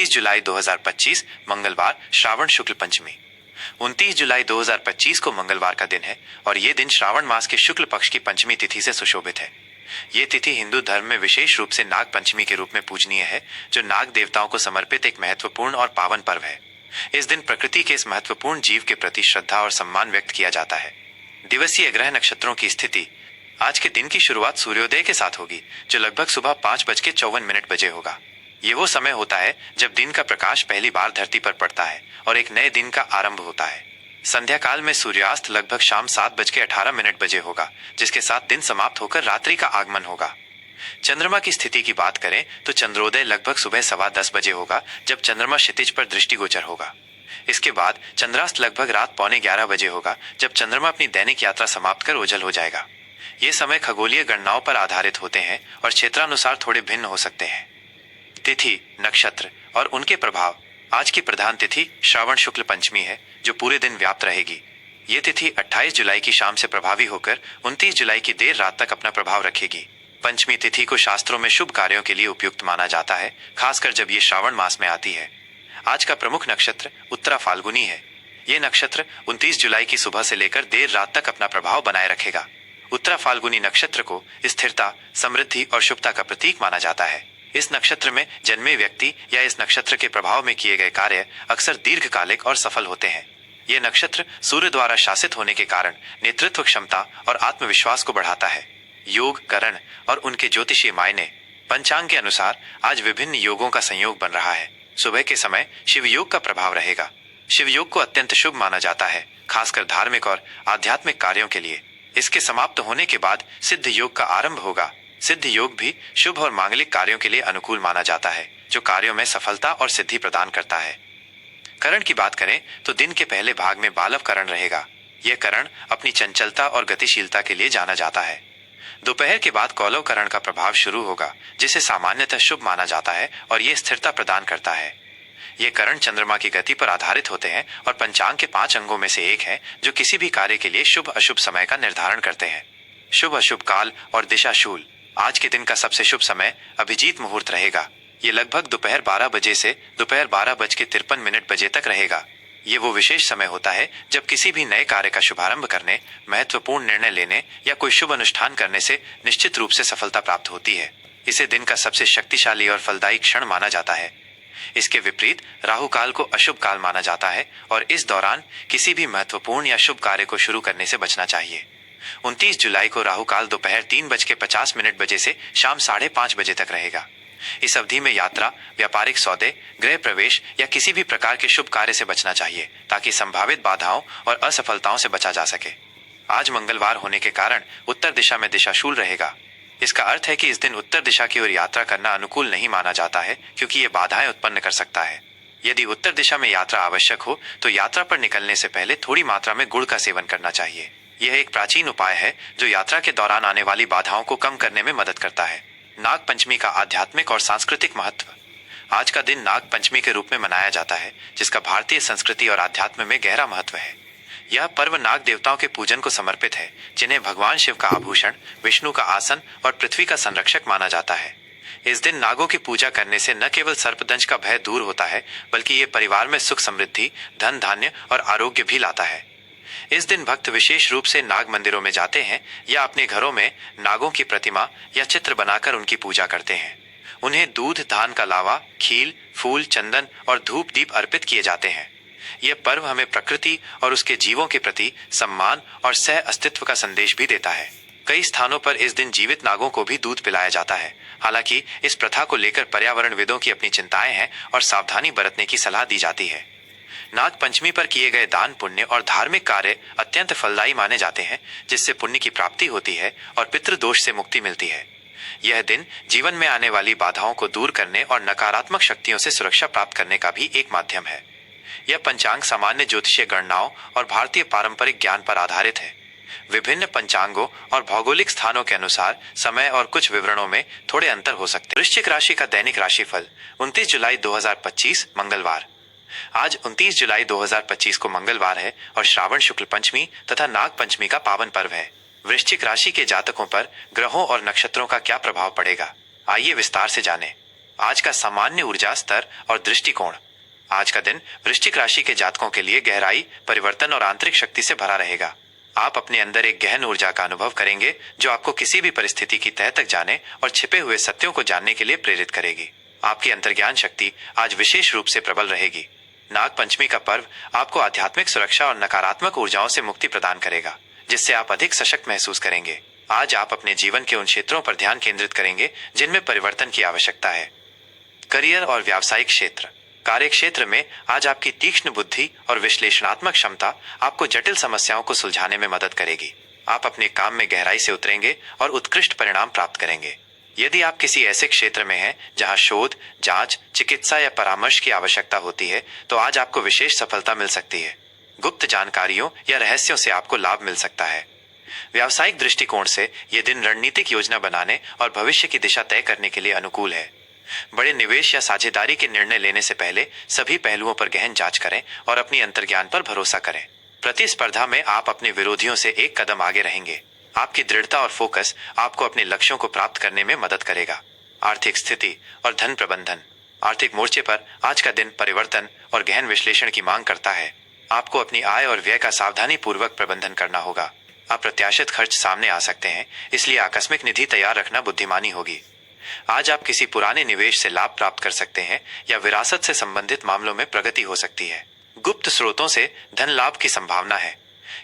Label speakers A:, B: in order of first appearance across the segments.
A: 29 जुलाई 2025 मंगलवार, श्रावण शुक्ल पंचमी। 29 जुलाई 2025 को मंगलवार का दिन है और ये दिन श्रावण मास के शुक्ल पक्ष की पंचमी तिथि से सुशोभित है। ये तिथि हिंदू धर्म में विशेष रूप से नाग पंचमी के रूप में पूजनीय है, जो नाग देवताओं को समर्पित एक महत्वपूर्ण और पावन पर्व है। इस दिन प्रकृति के इस महत्वपूर्ण जीव के प्रति श्रद्धा और सम्मान व्यक्त किया जाता है। दिवसीय ग्रह नक्षत्रों की स्थिति। आज के दिन की शुरुआत सूर्योदय के साथ होगी, जो लगभग सुबह 5:54 बजे होगा। ये वो समय होता है जब दिन का प्रकाश पहली बार धरती पर पड़ता है और एक नए दिन का आरंभ होता है। संध्या काल में सूर्यास्त लगभग शाम 7:18 बजे होगा, जिसके साथ दिन समाप्त होकर रात्रि का आगमन होगा। चंद्रमा की स्थिति की बात करें तो चंद्रोदय लगभग सुबह 10:15 बजे होगा, जब चंद्रमा क्षितिज पर दृष्टिगोचर होगा। इसके बाद चंद्रास्त लगभग रात 11:45 बजे होगा, जब चंद्रमा अपनी दैनिक यात्रा समाप्त कर ओझल हो जाएगा। ये समय खगोलीय गणनाओं पर आधारित होते हैं और क्षेत्रानुसार थोड़े भिन्न हो सकते हैं। तिथि, नक्षत्र और उनके प्रभाव। आज की प्रधान तिथि श्रावण शुक्ल पंचमी है, जो पूरे दिन व्याप्त रहेगी। ये तिथि 28 जुलाई की शाम से प्रभावी होकर 29 जुलाई की देर रात तक अपना प्रभाव रखेगी। पंचमी तिथि को शास्त्रों में शुभ कार्यों के लिए उपयुक्त माना जाता है, खासकर जब ये श्रावण मास में आती है। आज का प्रमुख नक्षत्र उत्तरा फाल्गुनी है। ये नक्षत्र 29 जुलाई की सुबह से लेकर देर रात तक अपना प्रभाव बनाए रखेगा। उत्तरा फाल्गुनी नक्षत्र को स्थिरता, समृद्धि और शुभता का प्रतीक माना जाता है। इस नक्षत्र में जन्मे व्यक्ति या इस नक्षत्र के प्रभाव में किए गए कार्य अक्सर दीर्घकालिक और सफल होते हैं। ये नक्षत्र सूर्य द्वारा शासित होने के कारण नेतृत्व क्षमता और आत्मविश्वास को बढ़ाता है। योग, करण और उनके ज्योतिषीय मायने। पंचांग के अनुसार आज विभिन्न योगों का संयोग बन रहा है। सुबह के समय शिव योग का प्रभाव रहेगा। शिव योग को अत्यंत शुभ माना जाता है, खासकर धार्मिक और आध्यात्मिक कार्यों के लिए। इसके समाप्त होने के बाद सिद्ध योग का आरंभ होगा। सिद्ध योग भी शुभ और मांगलिक कार्यों के लिए अनुकूल माना जाता है, जो कार्यों में सफलता और सिद्धि प्रदान करता है। करण की बात करें तो दिन के पहले भाग में बालव करण रहेगा। यह करण अपनी चंचलता और गतिशीलता के लिए जाना जाता है। दोपहर के बाद कौलव करण का प्रभाव शुरू होगा, जिसे सामान्यतः शुभ माना जाता है और यह स्थिरता प्रदान करता है। ये करण चंद्रमा की गति पर आधारित होते हैं और पंचांग के 5 अंगों में से एक है, जो किसी भी कार्य के लिए शुभ अशुभ समय का निर्धारण करते हैं। शुभ अशुभ काल और दिशा शूल। आज के दिन का सबसे शुभ समय अभिजीत मुहूर्त रहेगा। ये लगभग दोपहर 12 बजे से दोपहर 12:53 बजे तक रहेगा। ये वो विशेष समय होता है जब किसी भी नए कार्य का शुभारंभ करने, महत्वपूर्ण निर्णय लेने या कोई शुभ अनुष्ठान करने से निश्चित रूप से सफलता प्राप्त होती है। इसे दिन का सबसे शक्तिशाली और फलदायी क्षण माना जाता है। इसके विपरीत राहु काल को अशुभ काल माना जाता है और इस दौरान किसी भी महत्वपूर्ण या शुभ कार्य को शुरू करने से बचना चाहिए। 29 जुलाई को राहु काल दोपहर 3:50 बजे से शाम 5:30 बजे तक रहेगा। इस अवधि में यात्रा, व्यापारिक सौदे, गृह प्रवेश या किसी भी प्रकार के शुभ कार्य से बचना चाहिए, ताकि संभावित बाधाओं और असफलताओं से बचा जा सके। आज मंगलवार होने के कारण उत्तर दिशा में दिशाशूल रहेगा। इसका अर्थ है कि इस दिन उत्तर दिशा की ओर यात्रा करना अनुकूल नहीं माना जाता है, क्योंकि ये बाधाएं उत्पन्न कर सकता है। यदि उत्तर दिशा में यात्रा आवश्यक हो तो यात्रा पर निकलने से पहले थोड़ी मात्रा में गुड़ का सेवन करना चाहिए। यह एक प्राचीन उपाय है जो यात्रा के दौरान आने वाली बाधाओं को कम करने में मदद करता है। नाग पंचमी का आध्यात्मिक और सांस्कृतिक महत्व। आज का दिन नाग पंचमी के रूप में मनाया जाता है, जिसका भारतीय संस्कृति और आध्यात्म में गहरा महत्व है। यह पर्व नाग देवताओं के पूजन को समर्पित है, जिन्हें भगवान शिव का आभूषण, विष्णु का आसन और पृथ्वी का संरक्षक माना जाता है। इस दिन नागों की पूजा करने से न केवल सर्पदंश का भय दूर होता है, बल्कि ये परिवार में सुख समृद्धि, धन धान्य और आरोग्य भी लाता है। इस दिन भक्त विशेष रूप से नाग मंदिरों में जाते हैं या अपने घरों में नागों की प्रतिमा या चित्र बनाकर उनकी पूजा करते हैं। उन्हें दूध, धान का लावा, खील, फूल, चंदन और धूप दीप अर्पित किए जाते हैं। यह पर्व हमें प्रकृति और उसके जीवों के प्रति सम्मान और सह अस्तित्व का संदेश भी देता है। कई स्थानों पर इस दिन जीवित नागों को भी दूध पिलाया जाता है। हालांकि इस प्रथा को लेकर पर्यावरणविदों की अपनी चिंताएं हैं और सावधानी बरतने की सलाह दी जाती है। नाग पंचमी पर किए गए दान, पुण्य और धार्मिक कार्य अत्यंत फलदायी माने जाते हैं, जिससे पुण्य की प्राप्ति होती है और पितृदोष से मुक्ति मिलती है। यह दिन जीवन में आने वाली बाधाओं को दूर करने और नकारात्मक शक्तियों से सुरक्षा प्राप्त करने का भी एक माध्यम है। यह पंचांग सामान्य ज्योतिषीय गणनाओं और भारतीय पारंपरिक ज्ञान पर आधारित है। विभिन्न पंचांगों और भौगोलिक स्थानों के अनुसार समय और कुछ विवरणों में थोड़े अंतर हो सकते हैं। वृश्चिक राशि का दैनिक राशिफल 29 जुलाई 2025 मंगलवार। आज 29 जुलाई 2025 को मंगलवार है और श्रावण शुक्ल पंचमी तथा नाग पंचमी का पावन पर्व है। वृश्चिक राशि के जातकों पर ग्रहों और नक्षत्रों का क्या प्रभाव पड़ेगा, आइए विस्तार से जानें। आज का सामान्य ऊर्जा स्तर और दृष्टिकोण। आज का दिन वृश्चिक राशि के जातकों के लिए गहराई, परिवर्तन और आंतरिक शक्ति से भरा रहेगा। आप अपने अंदर एक गहन ऊर्जा का अनुभव करेंगे जो आपको किसी भी परिस्थिति की तह तक जाने और छिपे हुए सत्यों को जानने के लिए प्रेरित करेगी। आपकी अंतर्ज्ञान शक्ति आज विशेष रूप से प्रबल रहेगी। नाग पंचमी का पर्व आपको आध्यात्मिक सुरक्षा और नकारात्मक ऊर्जाओं से मुक्ति प्रदान करेगा, जिससे आप अधिक सशक्त महसूस करेंगे। आज आप अपने जीवन के उन क्षेत्रों पर ध्यान केंद्रित करेंगे जिनमें परिवर्तन की आवश्यकता है। करियर और व्यावसायिक क्षेत्र। कार्य क्षेत्र में आज आपकी तीक्ष्ण बुद्धि और विश्लेषणात्मक क्षमता आपको जटिल समस्याओं को सुलझाने में मदद करेगी। आप अपने काम में गहराई से उतरेंगे और उत्कृष्ट परिणाम प्राप्त करेंगे। यदि आप किसी ऐसे क्षेत्र में हैं जहां शोध, जांच, चिकित्सा या परामर्श की आवश्यकता होती है, तो आज आपको विशेष सफलता मिल सकती है। गुप्त जानकारियों या रहस्यों से आपको लाभ मिल सकता है। व्यावसायिक दृष्टिकोण से यह दिन रणनीतिक योजना बनाने और भविष्य की दिशा तय करने के लिए अनुकूल है। बड़े निवेश या साझेदारी के निर्णय लेने से पहले सभी पहलुओं पर गहन जांच करें और अपनी अंतर्ज्ञान पर भरोसा करें। प्रतिस्पर्धा में आप अपने विरोधियों से एक कदम आगे रहेंगे। आपकी दृढ़ता और फोकस आपको अपने लक्ष्यों को प्राप्त करने में मदद करेगा। आर्थिक स्थिति और धन प्रबंधन। आर्थिक मोर्चे पर आज का दिन परिवर्तन और गहन विश्लेषण की मांग करता है। आपको अपनी आय और व्यय का सावधानी पूर्वक प्रबंधन करना होगा। अप्रत्याशित खर्च सामने आ सकते हैं, इसलिए आकस्मिक निधि तैयार रखना बुद्धिमानी होगी। आज आप किसी पुराने निवेश से लाभ प्राप्त कर सकते हैं या विरासत से संबंधित मामलों में प्रगति हो सकती है। गुप्त स्रोतों से धन लाभ की संभावना है।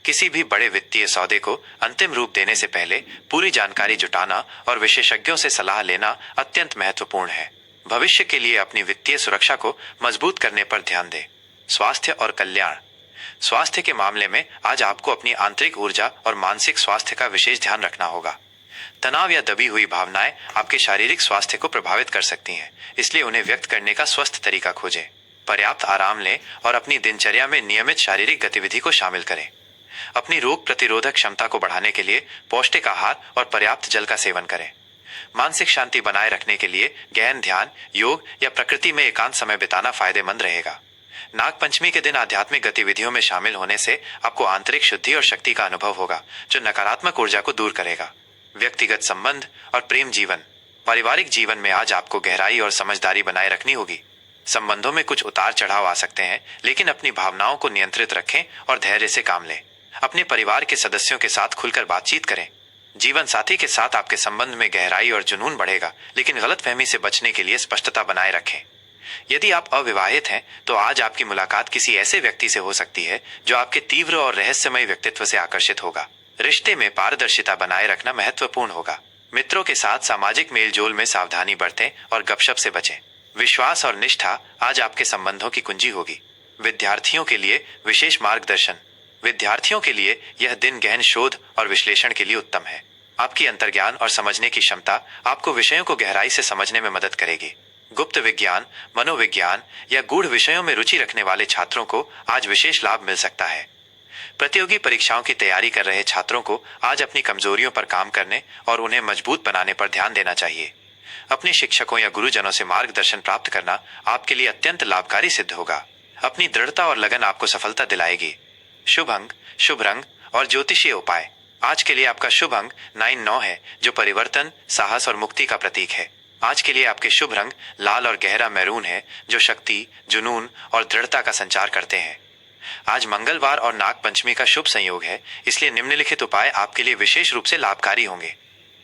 A: किसी भी बड़े वित्तीय सौदे को अंतिम रूप देने से पहले पूरी जानकारी जुटाना और विशेषज्ञों से सलाह लेना अत्यंत महत्वपूर्ण है। भविष्य के लिए अपनी वित्तीय सुरक्षा को मजबूत करने पर ध्यान दें। स्वास्थ्य और कल्याण। स्वास्थ्य के मामले में आज आपको अपनी आंतरिक ऊर्जा और मानसिक स्वास्थ्य का विशेष ध्यान रखना होगा। तनाव या दबी हुई भावनाएं आपके शारीरिक स्वास्थ्य को प्रभावित कर सकती हैं, इसलिए उन्हें व्यक्त करने का स्वस्थ तरीका खोजें। पर्याप्त आराम लें और अपनी दिनचर्या में नियमित शारीरिक गतिविधि को शामिल करें। अपनी रोग प्रतिरोधक क्षमता को बढ़ाने के लिए पौष्टिक आहार और पर्याप्त जल का सेवन करें। मानसिक शांति बनाए रखने के लिए गहन ध्यान, योग या प्रकृति में एकांत समय बिताना फायदेमंद रहेगा। नाग पंचमी के दिन आध्यात्मिक गतिविधियों में शामिल होने से आपको आंतरिक शुद्धि और शक्ति का अनुभव होगा, जो नकारात्मक ऊर्जा को दूर करेगा। व्यक्तिगत संबंध और प्रेम जीवन। पारिवारिक जीवन में आज आपको गहराई और समझदारी बनाए रखनी होगी। संबंधों में कुछ उतार चढ़ाव आ सकते हैं, लेकिन अपनी भावनाओं को नियंत्रित रखें और धैर्य से काम लें। अपने परिवार के सदस्यों के साथ खुलकर बातचीत करें। जीवन साथी के साथ आपके संबंध में गहराई और जुनून बढ़ेगा, लेकिन गलतफहमी से बचने के लिए स्पष्टता बनाए रखें। यदि आप अविवाहित हैं, तो आज आपकी मुलाकात किसी ऐसे व्यक्ति से हो सकती है जो आपके तीव्र और रहस्यमय व्यक्तित्व से आकर्षित होगा। रिश्ते में पारदर्शिता बनाए रखना महत्वपूर्ण होगा। मित्रों के साथ सामाजिक मेलजोल में सावधानी बरतें और गपशप से बचें। विश्वास और निष्ठा आज आपके संबंधों की कुंजी होगी। विद्यार्थियों के लिए विशेष मार्गदर्शन। विद्यार्थियों के लिए यह दिन गहन शोध और विश्लेषण के लिए उत्तम है। आपकी अंतर्ज्ञान और समझने की क्षमता आपको विषयों को गहराई से समझने में मदद करेगी। गुप्त विज्ञान, मनोविज्ञान या गूढ़ विषयों में रुचि रखने वाले छात्रों को आज विशेष लाभ मिल सकता है। प्रतियोगी परीक्षाओं की तैयारी कर रहे छात्रों को आज अपनी कमजोरियों पर काम करने और उन्हें मजबूत बनाने पर ध्यान देना चाहिए। अपने शिक्षकों या गुरुजनों से मार्गदर्शन प्राप्त करना आपके लिए अत्यंत लाभकारी सिद्ध होगा। अपनी दृढ़ता और लगन आपको सफलता दिलाएगी। शुभ अंक, शुभ रंग और ज्योतिषीय उपाय। आज के लिए आपका शुभ अंक 9 है, जो परिवर्तन, साहस और मुक्ति का प्रतीक है। आज के लिए आपके शुभ रंग लाल और गहरा मैरून है, जो शक्ति, जुनून और दृढ़ता का संचार करते हैं। आज मंगलवार और नाग पंचमी का शुभ संयोग है, इसलिए निम्नलिखित उपाय आपके लिए विशेष रूप से लाभकारी होंगे।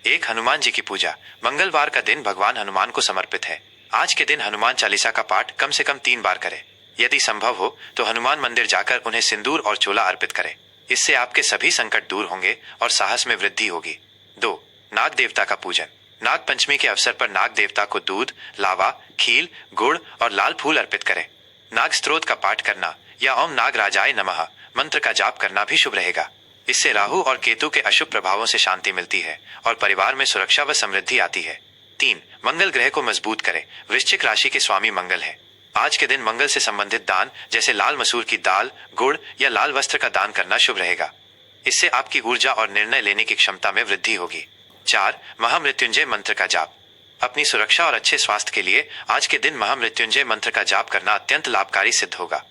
A: 1. हनुमान जी की पूजा। मंगलवार का दिन भगवान हनुमान को समर्पित है। आज के दिन हनुमान चालीसा का पाठ कम से कम 3 बार करें। यदि संभव हो तो हनुमान मंदिर जाकर उन्हें सिंदूर और चोला अर्पित करें। इससे आपके सभी संकट दूर होंगे और साहस में वृद्धि होगी। 2. नाग देवता का पूजन। नाग पंचमी के अवसर पर नाग देवता को दूध, लावा, खील, गुड़ और लाल फूल अर्पित करें। नाग स्तोत्र का पाठ करना या ओम नाग राजाय नमः मंत्र का जाप करना भी शुभ रहेगा। इससे राहु और केतु के अशुभ प्रभावों से शांति मिलती है और परिवार में सुरक्षा व समृद्धि आती है। 3. मंगल ग्रह को मजबूत करें। वृश्चिक राशि के स्वामी मंगल है। आज के दिन मंगल से संबंधित दान, जैसे लाल मसूर की दाल, गुड़ या लाल वस्त्र का दान करना शुभ रहेगा। इससे आपकी ऊर्जा और निर्णय लेने की क्षमता में वृद्धि होगी। 4. महामृत्युंजय मंत्र का जाप। अपनी सुरक्षा और अच्छे स्वास्थ्य के लिए आज के दिन महामृत्युंजय मंत्र का जाप करना अत्यंत लाभकारी सिद्ध होगा।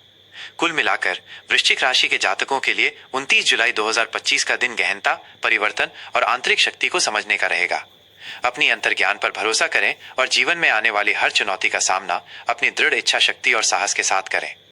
A: कुल मिलाकर वृश्चिक राशि के जातकों के लिए 29 जुलाई 2025 का दिन गहनता, परिवर्तन और आंतरिक शक्ति को समझने का रहेगा। अपनी अंतर्ज्ञान पर भरोसा करें और जीवन में आने वाली हर चुनौती का सामना अपनी दृढ़ इच्छा शक्ति और साहस के साथ करें।